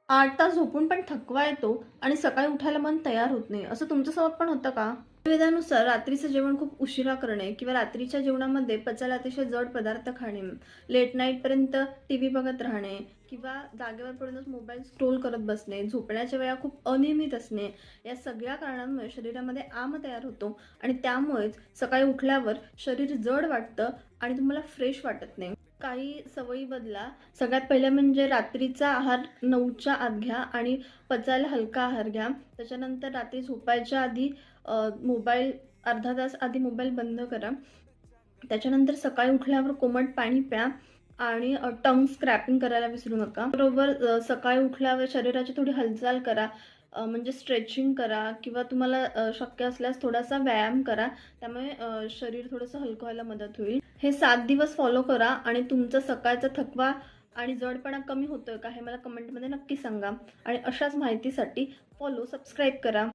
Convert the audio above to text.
8 तास झोपून पण थकवा येतो आणि सकाळी उठायला मन तयार होत नाही. असं तुमच्यासोबत पण होतं का? आयुर्वेदानुसार रात्रीचं जेवण खूप उशिरा करणे किंवा रात्रीच्या जेवणामध्ये पचायला अतिशय जड पदार्थ खाणे, लेट नाईटपर्यंत टीव्ही बघत राहणे किंवा जागेवर पडूनच मोबाईल स्क्रोल करत बसणे, झोपण्याच्या वेळा खूप अनियमित असणे, या सगळ्या कारणांमुळे शरीरामध्ये आम तयार होतो आणि त्यामुळेच सकाळी उठल्यावर शरीर जड वाटतं आणि तुम्हाला फ्रेश वाटत नाही. काही सवयी बदला. सगळ्यात पहिलं म्हणजे रात्रीचा आहार 9च्या आत घ्या आणि पचायला हलका आहार घ्या. त्याच्यानंतर रात्री झोपायच्या आधी मोबाईल अर्धा तास आधी मोबाईल बंद करा. त्याच्यानंतर सकाळी उठल्यावर कोमट पाणी प्या आणि टंग स्क्रॅपिंग करायला विसरू नका. बरोबर सकाळी उठल्यावर शरीराची थोडी हालचाल करा. म्हणजे स्ट्रेचिंग करा किंवा तुम्हाला शक्य असल्यास थोडासा व्यायाम करा. त्यामुळे शरीर थोडंसं हलकं व्हायला मदत होईल. हे 7 दिवस फॉलो करा आणि तुमचा सकाळचा थकवा आणि जडपणा कमी होतोय का हे मला कमेंटमध्ये नक्की सांगा. आणि अशाच माहितीसाठी सबस्क्राईब करा.